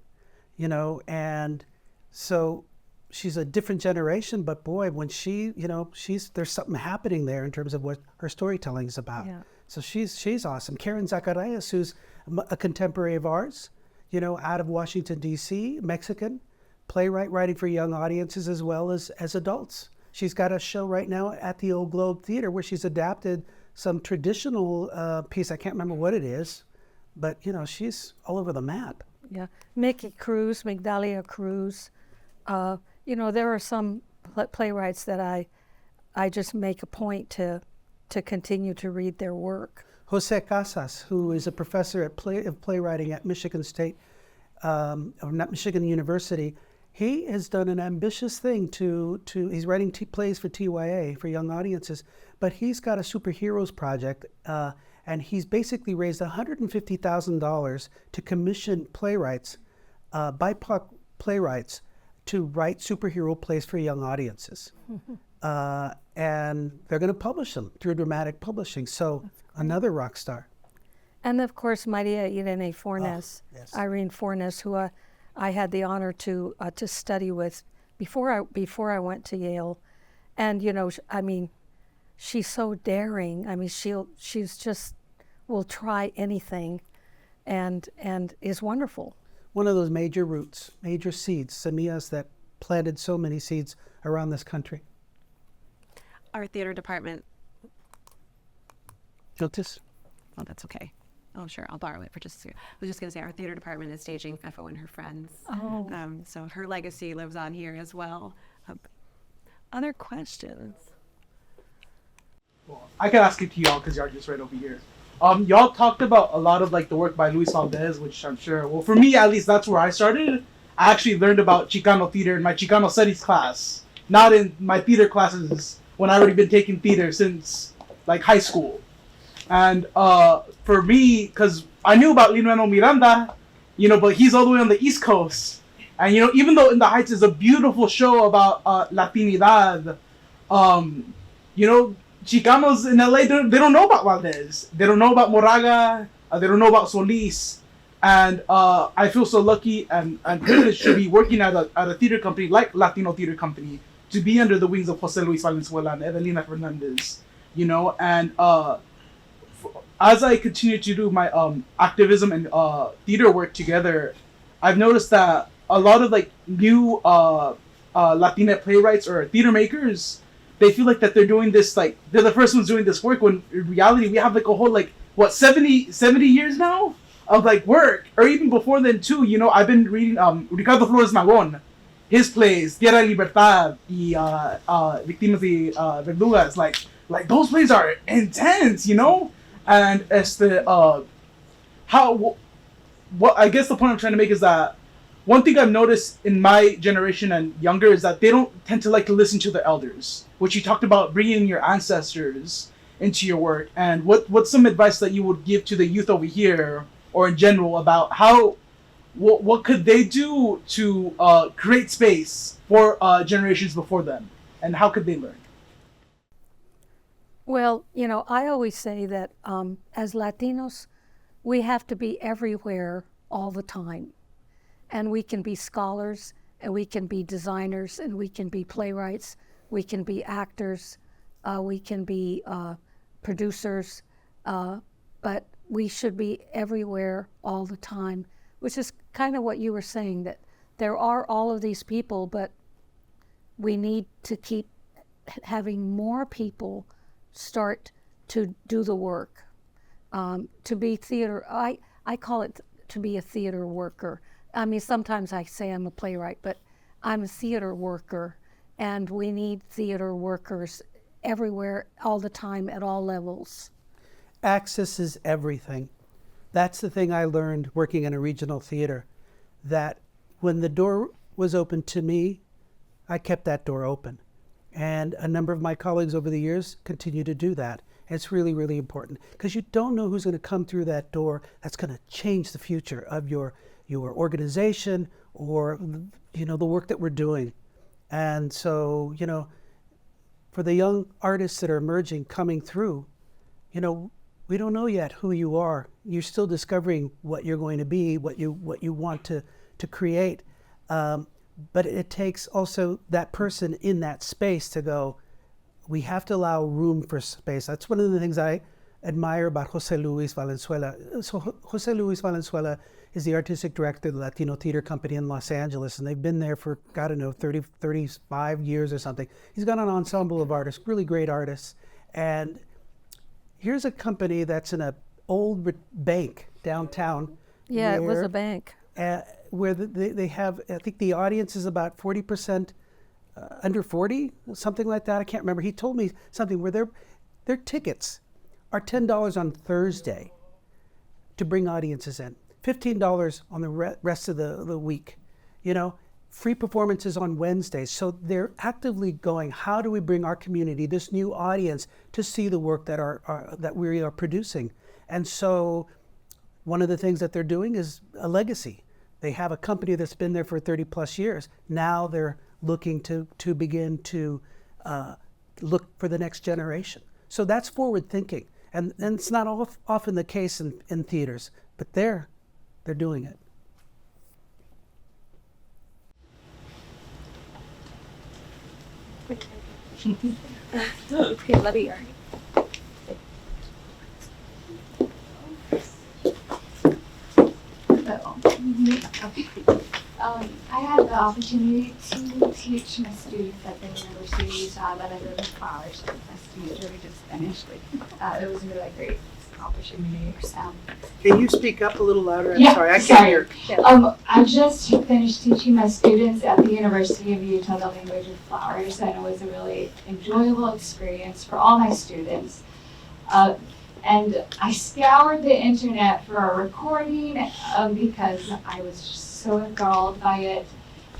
and so she's a different generation, but boy, when she, there's something happening there in terms of what her storytelling is about. Yeah. So she's awesome. Karen Zacarias, who's a contemporary of ours, out of Washington, D.C., Mexican, playwright writing for young audiences as well as adults. She's got a show right now at the Old Globe Theater where she's adapted some traditional piece. I can't remember what it is, but, she's all over the map. Yeah, Mickey Cruz, Migdalia Cruz. There are some playwrights that I just make a point to continue to read their work. José Casas, who is a professor of playwriting at Michigan State, or not Michigan University, he has done an ambitious thing he's writing plays for TYA, for young audiences, but he's got a superheroes project, and he's basically raised $150,000 to commission playwrights, BIPOC playwrights, to write superhero plays for young audiences. And they're going to publish them through dramatic publishing. So another rock star. And of course, Maria Irene Fornes, yes. Irene Fornes, who I had the honor to study with before I went to Yale. And she's so daring. I mean, she's just will try anything, and is wonderful. One of those major roots, major seeds, semillas that planted so many seeds around this country. Our theater department. Jotis? Oh, that's okay. Oh, sure. I'll borrow it for just a second. I was just going to say our theater department is staging Fefo and Her Friends. Oh. So her legacy lives on here as well. Other questions? Well, I can ask it to y'all because y'all just right over here. Y'all talked about a lot of the work by Luis Valdez, which I'm sure, well, for me at least, that's where I started. I actually learned about Chicano theater in my Chicano studies class, not in my theater classes when I already been taking theater since high school. And for me, because I knew about Lin-Manuel Miranda, but he's all the way on the East Coast. And even though In the Heights is a beautiful show about Latinidad, Chicanos in LA, they don't know about Valdez. They don't know about Moraga. They don't know about Solis. And I feel so lucky and privileged to be working at a theater company like Latino Theater Company, to be under the wings of Jose Luis Valenzuela and Evelina Fernandez, and as I continue to do my activism and theater work together, I've noticed that a lot of new Latina playwrights or theater makers, they feel that they're doing this, they're the first ones doing this work, when in reality we have a whole 70 years now of work, or even before then too. I've been reading Ricardo Flores Magón, his plays Tierra y Libertad y Víctimas y Verdugas, those plays are intense, and what I guess the point I'm trying to make is that one thing I've noticed in my generation and younger is that they don't tend to listen to the elders, which you talked about bringing your ancestors into your work. And what's some advice that you would give to the youth over here, or in general, about how what could they do to create space for generations before them, and how could they learn? Well, I always say that as Latinos, we have to be everywhere all the time. And we can be scholars, and we can be designers, and we can be playwrights, we can be actors, we can be producers, but we should be everywhere all the time, which is kind of what you were saying, that there are all of these people, but we need to keep having more people start to do the work. To be theater, I call it to be a theater worker. I mean, sometimes I say I'm a playwright, but I'm a theater worker, and we need theater workers everywhere, all the time, at all levels. Access is everything. That's the thing I learned working in a regional theater, that when the door was open to me, I kept that door open. And a number of my colleagues over the years continue to do that. And it's really, really important, because you don't know who's going to come through that door that's going to change the future of your organization or the work that we're doing. And so, for the young artists that are emerging, coming through, we don't know yet who you are. You're still discovering what you're going to be, what you want to create. But it takes also that person in that space to go, we have to allow room for space. That's one of the things I admire about José Luis Valenzuela. So José Luis Valenzuela is the artistic director of the Latino Theater Company in Los Angeles, and they've been there for, 35 years or something. He's got an ensemble of artists, really great artists. And here's a company that's in an old bank downtown. Yeah, it was a bank. Where they have, I think the audience is about 40% under 40, something like that. I can't remember. He told me something where their tickets are $10 on Thursday to bring audiences in, $15 on the rest of the week. Free performances on Wednesdays. So they're actively going, how do we bring our community, this new audience, to see the work that we are producing? And so one of the things that they're doing is a legacy. They have a company that's been there for 30 plus years. Now they're looking to begin to look for the next generation. So that's forward thinking. And it's not often the case in theaters, but they're doing it. Okay, let me. I had the opportunity to teach my students at the University of Villarreal Flowers. My students really just finished. It was a really great opportunity. Can you speak up a little louder? I'm Yeah, sorry, I can't sorry. hear. I just finished teaching my students at the University of Utah the language of flowers, and it was a really enjoyable experience for all my students. And I scoured the internet for a recording because I was just so enthralled by it.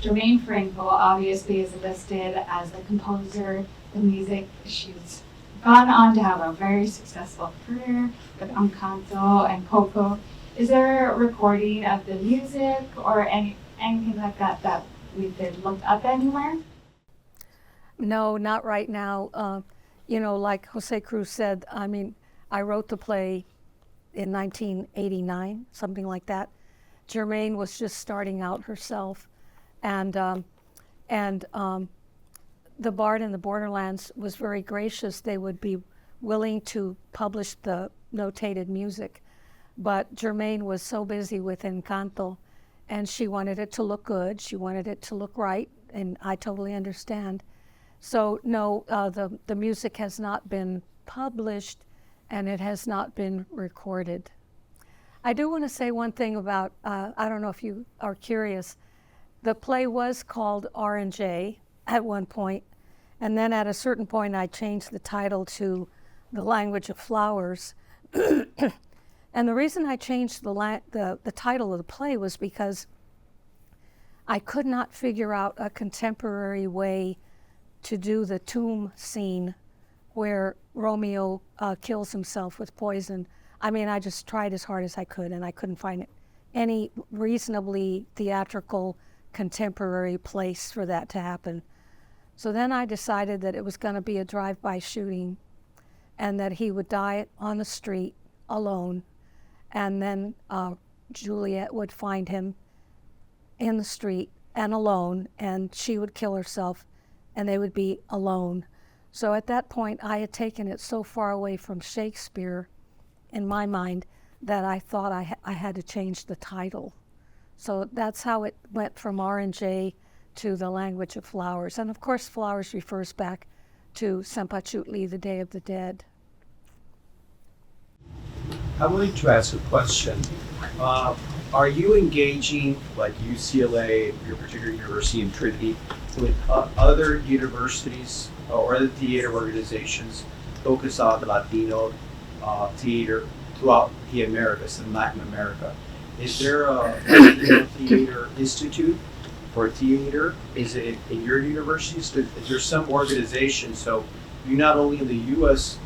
Jermaine Franco obviously is listed as the composer, the music. She's gone on to have a very successful career with Encanto and Coco. Is there a recording of the music or anything like that we could look up anywhere? No, not right now. Like Jose Cruz said, I wrote the play in 1989, something like that. Jermaine was just starting out herself, and the Bard in the Borderlands was very gracious. They would be willing to publish the notated music, but Jermaine was so busy with Encanto, and she wanted it to look good. She wanted it to look right, and I totally understand. So no, the music has not been published, and it has not been recorded. I do want to say one thing about, I don't know if you are curious, the play was called R&J at one point, and then at a certain point I changed the title to The Language of Flowers. And the reason I changed the title of the play was because I could not figure out a contemporary way to do the tomb scene where Romeo kills himself with poison. I just tried as hard as I could, and I couldn't find any reasonably theatrical contemporary place for that to happen. So then I decided that it was going to be a drive-by shooting and that he would die on the street alone, and then Juliet would find him in the street and alone, and she would kill herself and they would be alone. So at that point I had taken it so far away from Shakespeare in my mind that I thought I had to change the title. So that's how it went from R&J to The Language of Flowers. And of course flowers refers back to Sempachutli, the Day of the Dead. I wanted to ask a question. Are you engaging, like UCLA, your particular university in Trinity, with other universities or other theater organizations focused on the Latino theater throughout the Americas and Latin America? Is there a Latino Theater Institute for theater? Is it in your universities? Is there some organization, so you not only in the U.S.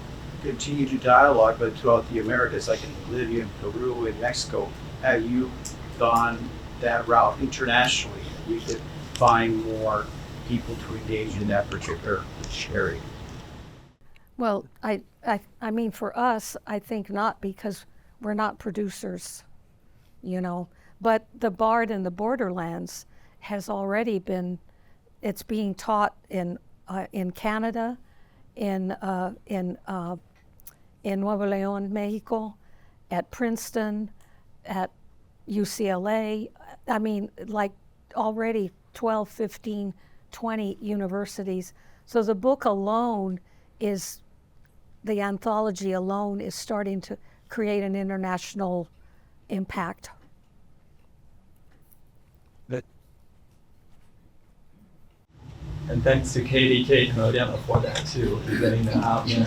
continue to dialogue, but throughout the Americas, like in Bolivia, and Peru, and Mexico, have you gone that route internationally? We could find more people to engage in that particular area. Well, I mean, for us, I think not, because we're not producers, you know. But the Bard in the Borderlands has already been, it's being taught in Canada, in Nuevo León, Mexico, at Princeton, at UCLA. I mean, like already 12, 15, 20 universities. So the book alone is, the anthology alone is starting to create an international impact. And thanks to KDK Canadiana for that too, for getting that out. Yeah.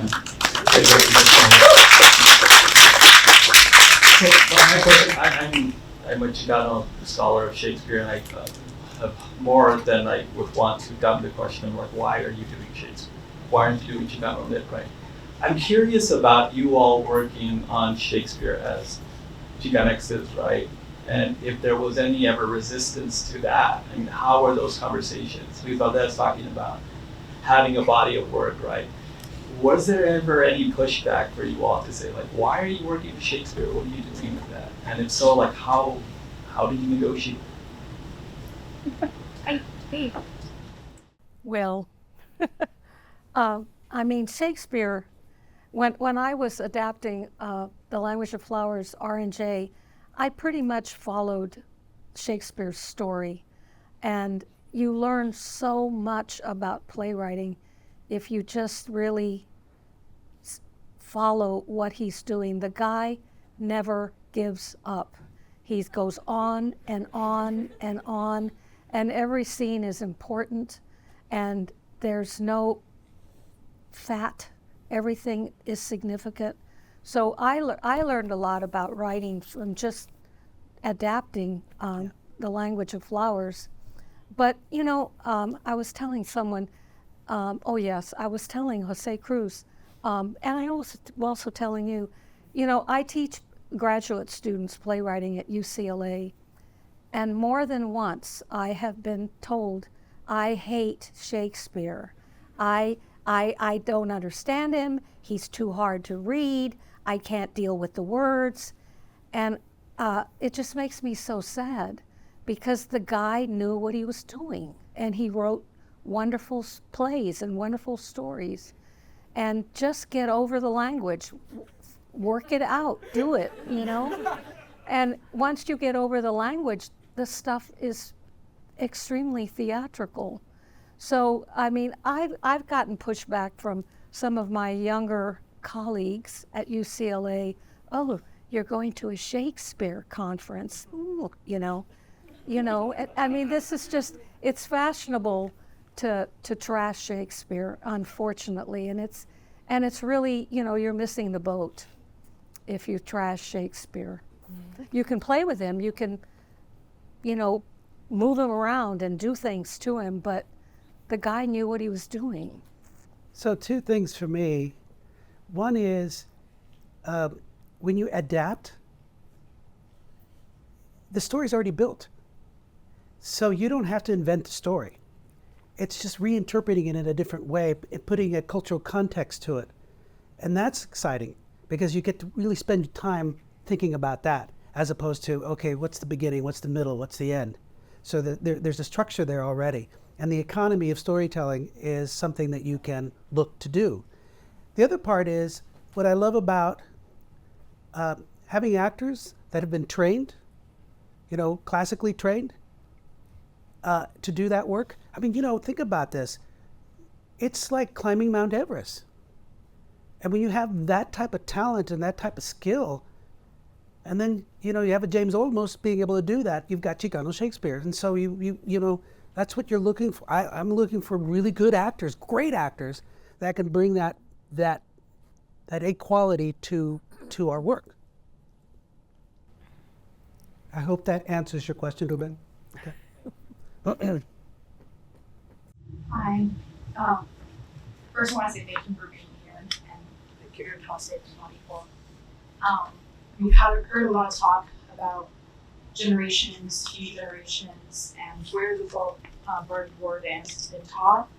I'm a Chicano scholar of Shakespeare, and I have more than I would want to dumb the question of like, why are you doing Shakespeare? Why aren't you doing Chicano lit, right? I'm curious about you all working on Shakespeare as Chicanexes, right? And if there was any ever resistance to that. I mean, how are those conversations? We thought that's talking about having a body of work, right? Was there ever any pushback for you all to say, like, why are you working with Shakespeare? What are you doing with that? And if so, like, how do you negotiate? Well, I mean, Shakespeare, when I was adapting The Language of Flowers, R&J, I pretty much followed Shakespeare's story. And you learn so much about playwriting if you just really follow what he's doing. The guy never gives up. He goes on and on and on, and every scene is important, and there's no fat. Everything is significant. So I learned a lot about writing from just adapting The Language of Flowers. But, you know, I was telling someone, I was telling José Cruz, and I was also telling you, you know, I teach graduate students playwriting at UCLA, and more than once I have been told, I hate Shakespeare. I don't understand him. He's too hard to read. I can't deal with the words. And it just makes me so sad, because the guy knew what he was doing, and he wrote wonderful plays and wonderful stories. And just get over the language, work it out, do it, you know? And once you get over the language, the stuff is extremely theatrical. So, I mean, I've gotten pushback from some of my younger colleagues at UCLA. Oh, you're going to a Shakespeare conference. Ooh, you know. I mean, this is just, it's fashionable to trash Shakespeare, unfortunately, and it's really, you know, you're missing the boat if you trash Shakespeare. Mm-hmm. You can play with him, you can, you know, move him around and do things to him, but the guy knew what he was doing. So two things for me. One is when you adapt, the story's already built. So you don't have to invent the story. It's just reinterpreting it in a different way, putting a cultural context to it. And that's exciting because you get to really spend time thinking about that as opposed to, okay, what's the beginning, what's the middle, what's the end? So there's a structure there already. And the economy of storytelling is something that you can look to do. The other part is what I love about having actors that have been trained, classically trained to do that work. I mean, think about this. It's like climbing Mount Everest. And when you have that type of talent and that type of skill, and then, you have a James Olmos being able to do that, you've got Chicano Shakespeare. And so that's what you're looking for. I'm looking for really good actors, great actors that can bring that equality to our work. I hope that answers your question, Ruben. Okay. Hi. First, I want to say thank you for being here and the Curator José is not equal. We've heard a lot of talk about generations, future generations, and where the Borderlands has been taught.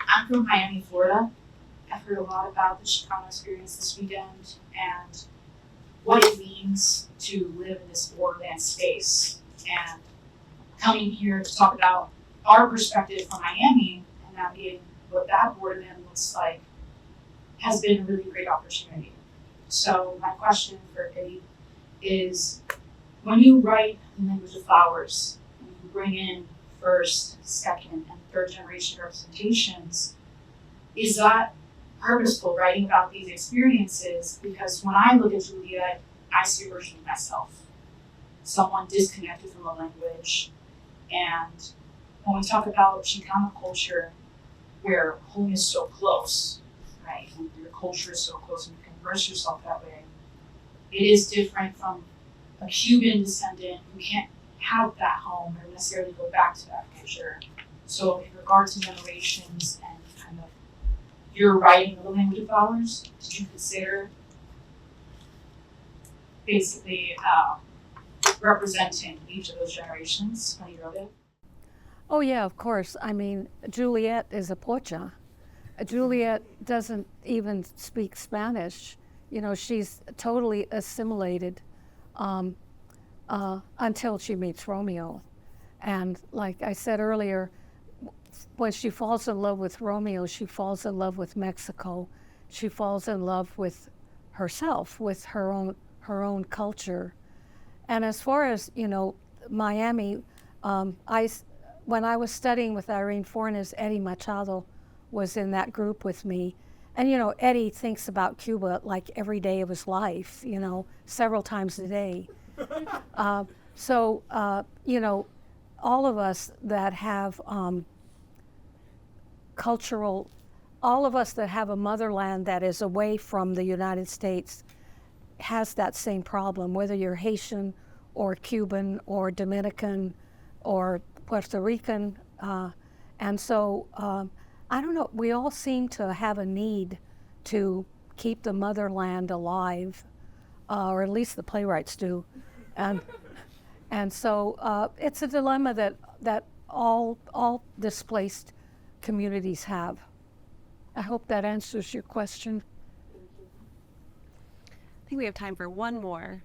I'm from Miami, Florida. I've heard a lot about the Chicano experience this weekend and what it means to live in this Borderlands space. And coming here to talk about our perspective from Miami and navigating what that Borderland looks like has been a really great opportunity. So my question for Eddie is, when you write the language of flowers, and you bring in first, second, and third generation representations, is that purposeful, writing about these experiences? Because when I look at Juliet, I see a version of myself, someone disconnected from a language. And when we talk about Chicano culture, where home is so close, right? And your culture is so close and you can immerse yourself that way. It is different from a Cuban descendant who can't have that home or necessarily go back to that culture. So in regards to generations and kind of your writing the language of flowers, did you consider basically representing each of those generations when you wrote it? Oh yeah, of course. I mean, Juliet is a pocha. Juliet doesn't even speak Spanish. She's totally assimilated until she meets Romeo. And like I said earlier, when she falls in love with Romeo, she falls in love with Mexico. She falls in love with herself, with her own culture. And as far as, Miami, when I was studying with Irene Fornes, Eddie Machado was in that group with me. And, Eddie thinks about Cuba like every day of his life, several times a day. So, all of us that have all of us that have a motherland that is away from the United States has that same problem, whether you're Haitian or Cuban or Dominican or Puerto Rican. And so, I don't know, we all seem to have a need to keep the motherland alive, or at least the playwrights do. And so it's a dilemma that all displaced communities have. I hope that answers your question. I think we have time for one more.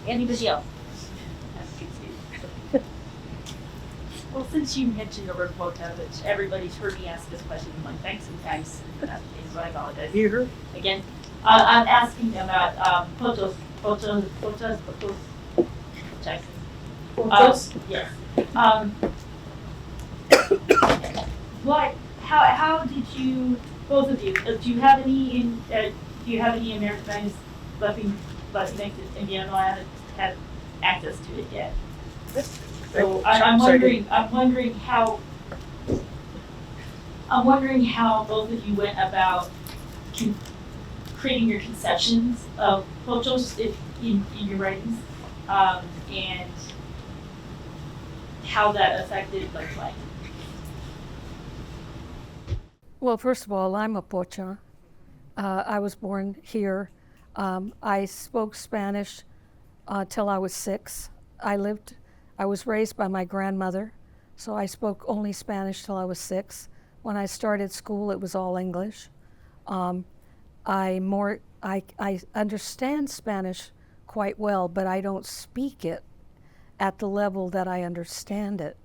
Anybody else? Well, since you mentioned over quota, which everybody's heard me ask this question like thanks sometimes, so I apologize. Here. Again, I'm asking about pochos, Jackson. Yes. How did you, both of you, do you have any Americanized Latinx Indiano? I haven't had access to it yet. So I'm wondering how both of you went about creating your conceptions of pochos in your writings, and how that affected life. Well, first of all, I'm a pocha, I was born here. I spoke Spanish till I was 6. I was raised by my grandmother, so I spoke only Spanish till I was 6. When I started school, it was all English. I understand Spanish quite well, but I don't speak it at the level that I understand it.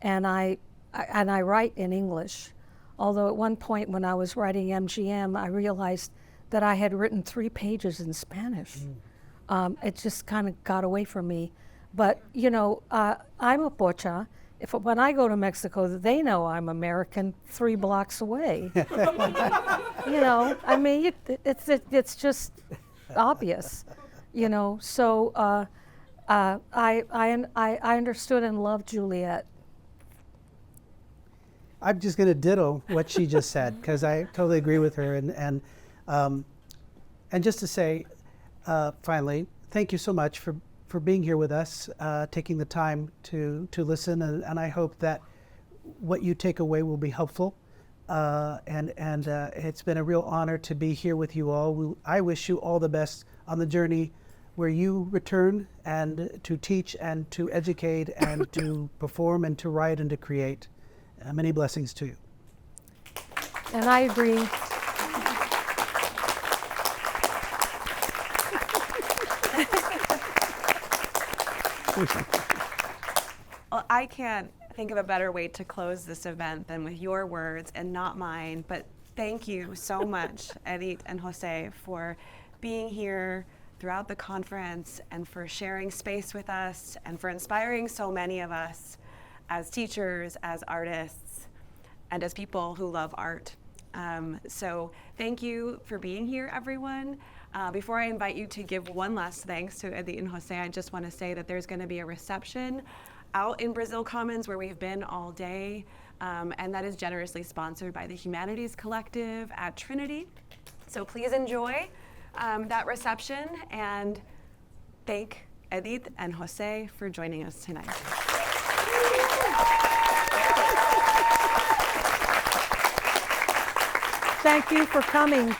And I write in English. Although at one point when I was writing MGM, I realized that I had written 3 pages in Spanish. It just kind of got away from me. But, you know, I'm a pocha. When I go to Mexico, they know I'm American 3 blocks away. You know, I mean, it's just obvious, you know. So I understood and loved Juliet. I'm just going to ditto what she just said because I totally agree with her. And just to say, finally, thank you so much for being here with us, taking the time to listen, and I hope that what you take away will be helpful. And it's been a real honor to be here with you all. I wish you all the best on the journey where you return and to teach and to educate and to perform and to write and to create. Many blessings to you. And I agree. Well, I can't think of a better way to close this event than with your words and not mine, but thank you so much, Edith and Jose, for being here throughout the conference and for sharing space with us and for inspiring so many of us as teachers, as artists, and as people who love art. So thank you for being here, everyone. Before I invite you to give one last thanks to Edith and Jose, I just want to say that there's going to be a reception out in Brazil Commons where we've been all day, and that is generously sponsored by the Humanities Collective at Trinity. So please enjoy that reception, and thank Edith and Jose for joining us tonight. Thank you for coming.